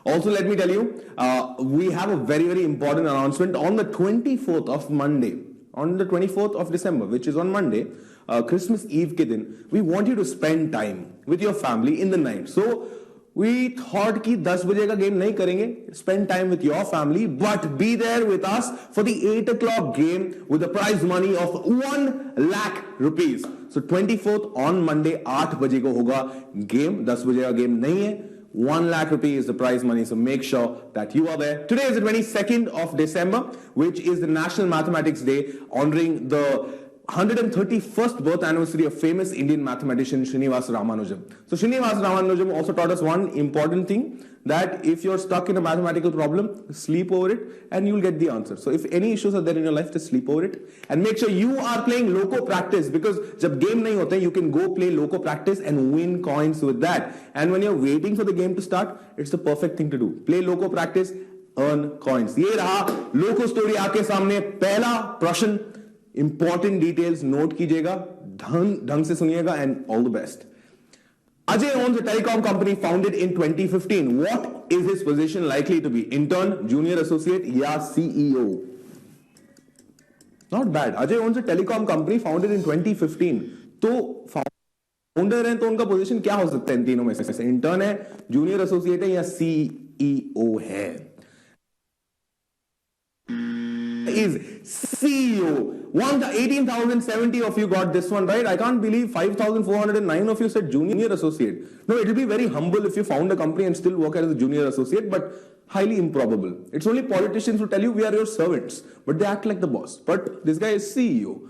Also, let me tell you, we have a very, very important announcement on the 24th of Monday, on the 24th of December, which is on Monday, Christmas Eve के दिन. We want you to spend time with your family in the night. So, we thought कि 10 बजे का game नहीं करेंगे. Spend time with your family, but be there with us for the 8 o'clock game with the prize money of 1 lakh rupees. So 24th on Monday 8 बजे को होगा game. 10 बजे का गेम नहीं है. 1 lakh rupees is the prize money, so make sure that you are there. Today is the 22nd of December, which is the National Mathematics Day, honoring the 131st birth anniversary of famous Indian mathematician Srinivas Ramanujan. So Srinivas Ramanujan also taught us one important thing, that if you're stuck in a mathematical problem, sleep over it and you'll get the answer. So if any issues are there in your life, just sleep over it and make sure you are playing loco practice, because jab game nahi hote, you can go play loco practice and win coins with that. And when you're waiting for the game to start, it's the perfect thing to do. Play loco practice, earn coins. ये रहा loco story आपके सामने. पहला प्रश्न, important details note कीजिएगा, ढंग से सुनिएगा, and all the best. Ajay owns a telecom company founded in 2015. What is his position likely to be? Intern, junior associate, या CEO? Not bad. Ajay owns a telecom company founded in 2015. तो founder है तो उनका position क्या हो सकता है इन तीनों में से? इंटर्न है, जूनियर एसोसिएट है, या CEO है? Is CEO. 18,070 of you got this one right. I can't believe 5,409 of you said junior associate. No, it will be very humble if you found a company and still work as a junior associate, but highly improbable. It's only politicians who tell you we are your servants, but they act like the boss. But this guy is CEO.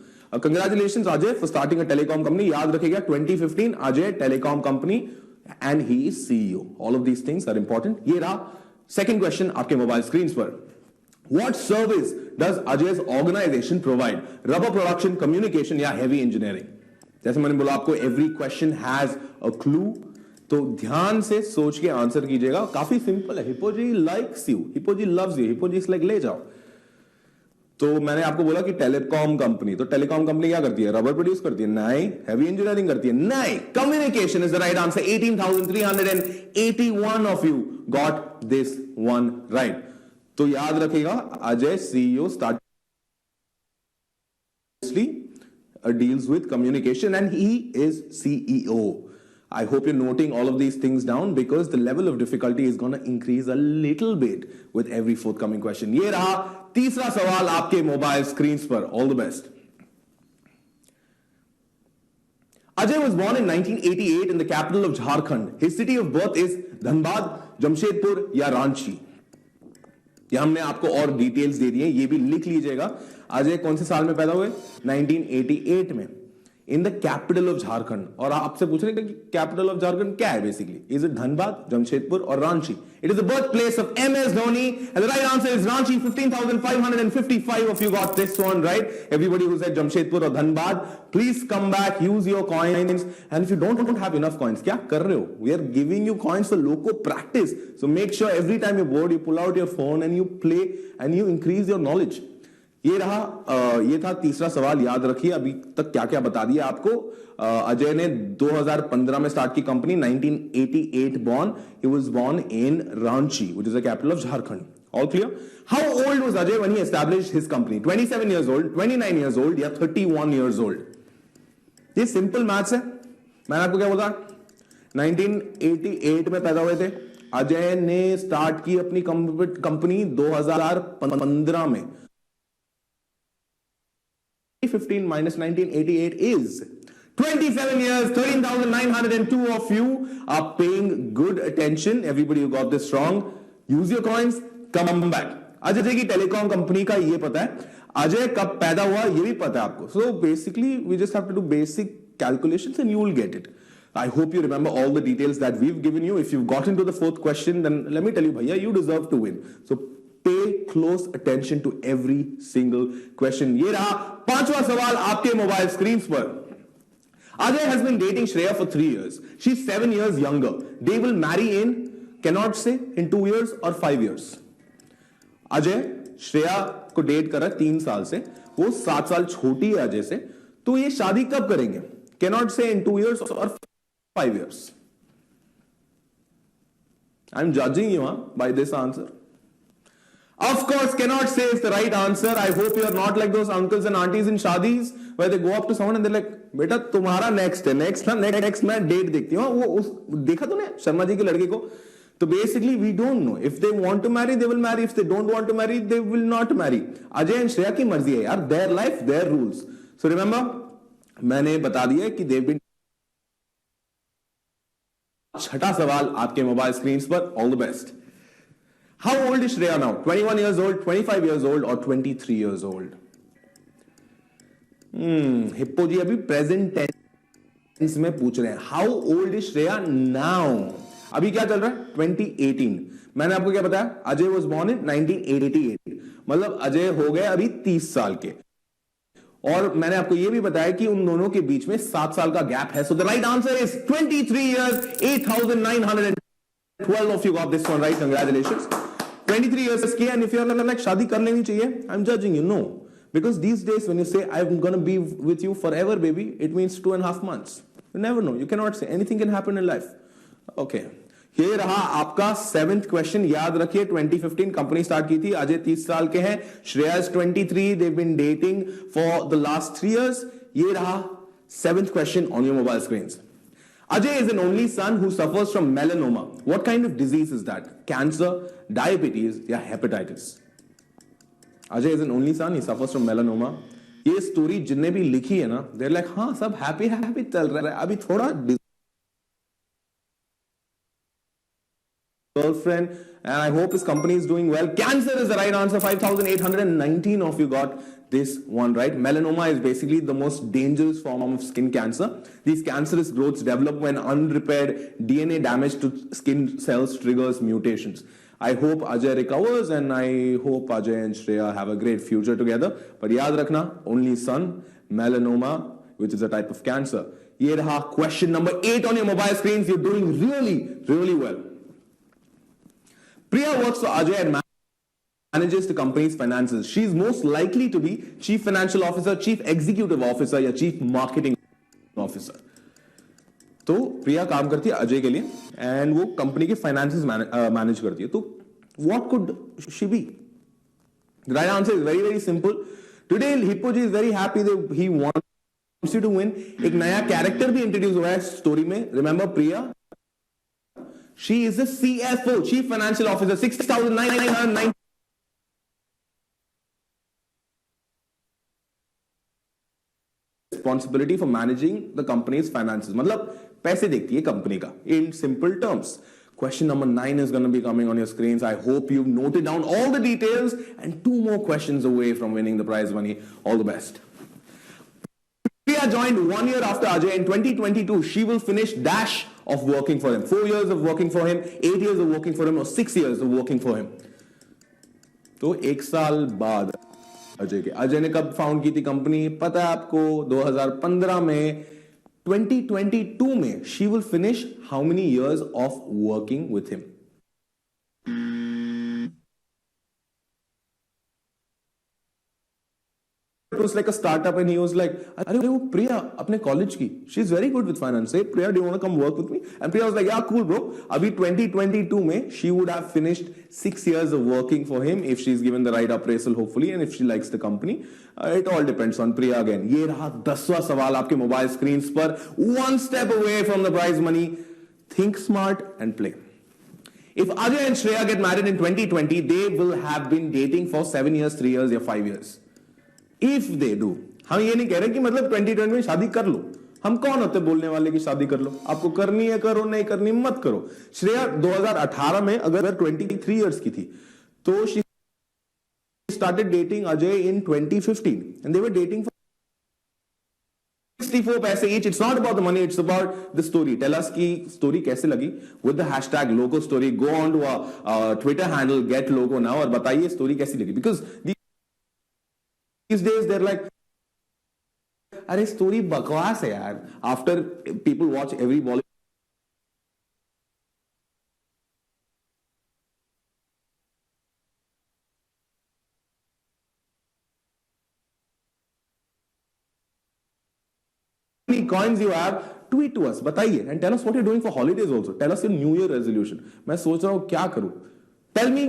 Congratulations Ajay for starting a telecom company. याद रखिएगा 2015 Ajay telecom company and he is CEO. All of these things are important. ये रहा second question आपके mobile screen पर. What service does Ajay's organization provide? Rubber production, communication या heavy engineering? जैसे मैंने बोला आपको every question has a clue, तो ध्यान से सोच के आंसर कीजिएगा. काफी सिंपल है. हिप्पोजी likes you, हिप्पोजी loves you, हिप्पोजी is like ले जाओ. तो मैंने आपको बोला कि टेलीकॉम कंपनी, तो टेलीकॉम कंपनी क्या करती है? रबर प्रोड्यूस करती है? नहीं. हैवी इंजीनियरिंग करती है? नहीं. Communication is the right answer. 18,381 of you got this one right. तो याद रखिएगा Ajay CEO start deals with communication and he is CEO. I hope you're noting all of these things down because the level of difficulty is going to increase a little bit with every forthcoming question. ये रहा तीसरा सवाल आपके mobile screen पर. All the best. Ajay was born in 1988 in the capital of Jharkhand. His city of birth is Dhanbad, Jamshedpur या रांची. ये हमने आपको और डिटेल्स दे दी है, ये भी लिख लीजिएगा. अजय कौन से साल में पैदा हुए? 1988 में. In the capital of Jharkhand. और आपसे पूछ रहे हैं कि कैपिटल ऑफ झारखंड क्या है basically? Is it Dhanbad, Jamshedpur और Ranchi? It is the birth place of MS Dhoni and the right answer is Ranchi. 15,555 of you got this one right. Everybody who said Jamshedpur or Dhanbad, please come back, use your coins, and if you don't have enough coins, क्या कर रहे हो? We are giving you coins for loco practice, so make sure every time you're bored you pull out your phone and you play and you increase your knowledge. ये रहा ये था तीसरा सवाल. याद रखिए अभी तक क्या क्या बता दिया आपको. अजय ने 2015 में स्टार्ट की company. 1988 born. He was born in Ranchi, which is the capital of Jharkhand. All clear? How old was Ajay when he established his company? 27 years old, 29 years old या 31 years old? ये simple maths है. मैंने आपको क्या बोला? 1988 में पैदा हुए थे. अजय ने स्टार्ट की अपनी कंपनी 2015 में. 15 minus 1988 is 27 years. 13,902 of you are paying good attention. Everybody who got this wrong, use your coins, come back. Ajay की टेलीकॉम कंपनी का ये पता है. अजय कब पैदा हुआ ये भी पता है आपको. So basically we just have to do basic calculations and you will get it. I hope you remember all the details that we've given you. If you've gotten to the fourth question, then let me tell you, bhaiya, you deserve to win. So pay close attention to every single question. ये रहा पांचवा सवाल आपके mobile screen पर. Ajay has been dating Shreya for 3 years. She's 7 years younger. They will marry in, cannot say, in 2 years or 5 years. Ajay Shreya को date कर रहा है 3 साल से. वो 7 साल छोटी है अजय से. तो ये शादी कब करेंगे? Cannot say in 2 years or 5 years. I'm judging you by this answer. Of course, cannot say it's the right answer. I hope you are not like those uncles and aunties in shadis where they go up to someone and they're like, बेटा तुम्हारा next है, next मैं date देखती हूँ. वो देखा तूने शर्मा जी के लड़के को? तो basically we don't know. If they want to marry, they will marry. If they don't want to marry, they will not marry. Ajay and Shreya की मर्जी है यार. Their life, their rules. So remember, मैंने बता दिया कि they've been. छठा सवाल आपके मोबाइल स्क्रीन पर. All the best. How old is Shreya now? 21 years old, 25 years old, or 23 years old? Hippo जी अभी प्रेजेंट टेंस में पूछ रहे हैं. How old is Shreya now? अभी क्या चल रहा है? 2018. मैंने आपको क्या बताया? Ajay was born in 1988. मतलब अजय हो गए अभी 30 साल के. और मैंने आपको यह भी बताया कि उन दोनों के बीच में 7 साल का गैप है. So the right answer is 23 years, 8,912 of you got this one right. Congratulations. 23 years की, and if you're like शादी कर लेनी चाहिए, I'm judging you. No. Because these days when you say I'm gonna be with you forever baby, it means 2.5 months. You never know. You cannot say. Anything can happen in life. Okay. ये रहा आपका 7th question. याद रखिए 2015 company start की थी. अजय 30 साल के हैं. Shreya is 23. they've been dating for the last 3 years. ये रहा 7th question on your mobile screens. Ajay is an only son who suffers from melanoma. What kind of disease is that? Cancer, diabetes, या hepatitis? Ajay is an only son. He suffers from melanoma. ये story जिनने भी लिखी है ना, they're like हाँ सब happy चल रहा है. अभी थोड़ा girlfriend, and I hope his company is doing well. Cancer is the right answer. 5,819 of you got this one right. Melanoma is basically the most dangerous form of skin cancer. These cancerous growths develop when unrepaired DNA damage to skin cells triggers mutations. I hope Ajay recovers, and I hope Ajay and Shreya have a great future together. But yaad rakhna, only son, melanoma, which is a type of cancer. Ye raha question number 8 on your mobile screens. You're doing really, really well. Priya works for Ajay and manages the company's finances. She is most likely to be chief financial officer, chief executive officer या chief marketing officer. तो प्रिया काम करती है अजय के लिए and वो company के finances manage करती है. तो what could she be? The right answer is very very simple. Today Hippo ji is very happy that he wants you to win. एक नया कैरेक्टर भी इंट्रोड्यूस हुआ है स्टोरी में. Remember Priya, she is the CFO, Chief Financial Officer, 6,999 responsibility for managing the company's finances. मतलब पैसे देखती है कंपनी का. In simple terms. Question number 9 is going to be coming on your screens. I hope you've noted down all the details and 2 more questions away from winning the prize money. All the best. Priya joined 1 year after Ajay. In 2022, she will finish dash of working for him. 4 years of working for him, 8 years of working for him, or 6 years of working for him. तो 1 साल बाद अजय के. अजय ने कब found की थी company पता है आपको? 2015 में. 2022 में she will finish how many years of working with him? It was like a startup and he was like, अरे वो प्रिया अपने कॉलेज की, she is very good with finance. Say Priya, do you want to come work with me? And Priya was like, yeah, cool bro. अभी 2022 में she would have finished 6 years of working for him if she's given the right appraisal hopefully and if she likes the company. It all depends on Priya again. ये रहा 10वां सवाल आपके mobile screen पर. 1 step away from the prize money. Think smart and play. If Ajay and Shreya get married in 2020, they will have been dating for 7 years, 3 years, or 5 years. If they do, हम ये नहीं कह रहे कि मतलब 2020 में शादी कर लो. हम कौन होते बोलने वाले कि शादी कर लो? आपको करनी है करो, नहीं करनी मत करो. श्रेया 2018 में अगर 23 इयर्स की थी तो she started dating Ajay in 2015 and they were dating for 64 पैसे each. It's not about the money, it's about the story. Tell us की story कैसे लगी with the hashtag logo story. Go on to our Twitter handle get logo now और बताइए story कैसी लगी. Because these days they're like, अरे story बकवास है यार. After people watch every Bollywood coins you have, tweet to us, बताइए, and tell us what you're doing for holidays also. Tell us your New Year resolution. मैं सोच रहा हूँ क्या करूँ. Tell me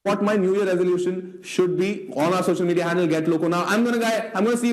what my New Year resolution should be on our social media handle, Get Loco. Now I'm gonna see